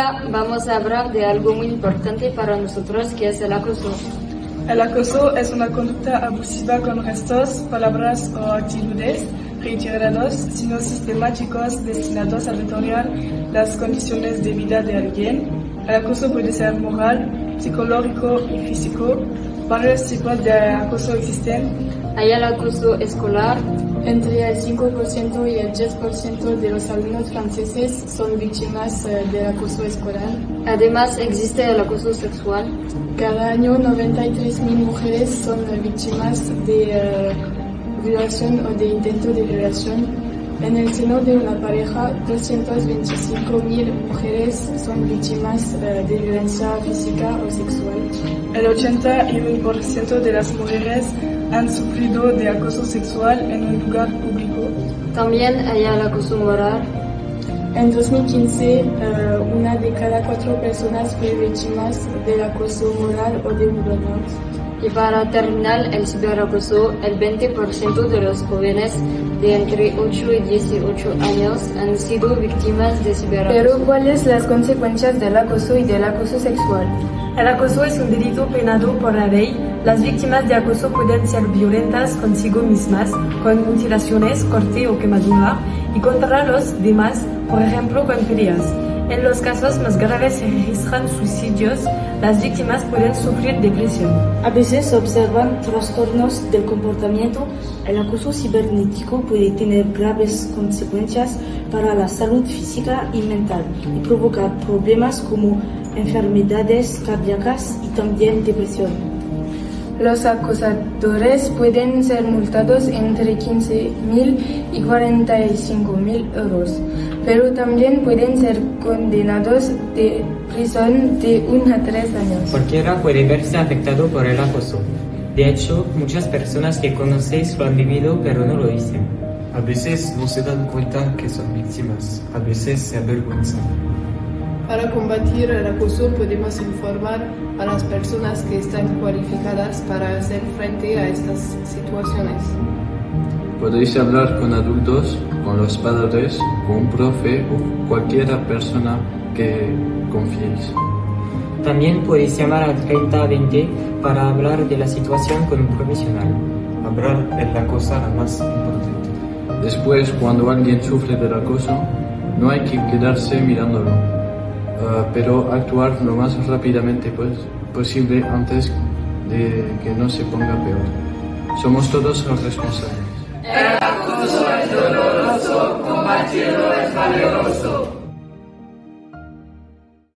ahora vamos a hablar de algo muy importante para nosotros, que es el acoso. El acoso es una conducta abusiva con gestos, palabras o actitudes reiterados, sino sistemáticos, destinados a deteriorar las condiciones de vida de alguien. El acoso puede ser moral, psicológico y físico. Varios tipos de acoso existen. Hay el acoso escolar. Entre el 5% y el 10% de los alumnos franceses son víctimas del acoso escolar. Además, existe el acoso sexual. Cada año 93.000 mujeres son víctimas de violación o de intento de violación. En el seno de una pareja, 225.000 mujeres son víctimas de violencia física o sexual. El 81% de las mujeres han sufrido de acoso sexual en un lugar público. También hay el acoso moral. En 2015, una de cada 4 personas fue víctima del acoso moral o de burnout. Y para terminar el ciberacoso, el 20% de los jóvenes de entre 8 y 18 años han sido víctimas de ciberacoso. Pero, ¿cuáles son las consecuencias del acoso y del acoso sexual? El acoso es un delito penado por la ley. Las víctimas de acoso pueden ser violentas consigo mismas, con mutilaciones, corte o quemadura, y contra los demás, por ejemplo, con peleas. En los casos más graves se registran suicidios. Las víctimas pueden sufrir depresión. A veces se observan trastornos del comportamiento. El acoso cibernético puede tener graves consecuencias para la salud física y mental y provocar problemas como enfermedades cardíacas y también depresión. Los acosadores pueden ser multados entre 15.000 y 45.000 euros, pero también pueden ser condenados de prisión de 1 a 3 años. Cualquiera puede verse afectado por el acoso. De hecho, muchas personas que conocéis lo han vivido, pero no lo dicen. A veces no se dan cuenta que son víctimas, a veces se avergüenzan. Para combatir el acoso podemos informar a las personas que están cualificadas para hacer frente a estas situaciones. Podéis hablar con adultos, con los padres, con un profe o cualquier persona que confiéis. También podéis llamar al 3020 para hablar de la situación con un profesional. Hablar es la cosa más importante. Después, cuando alguien sufre del acoso, no hay que quedarse mirándolo. Pero actuar lo más rápidamente posible antes de que no se ponga peor. Somos todos los responsables. El acoso es doloroso, combatirlo es valioso.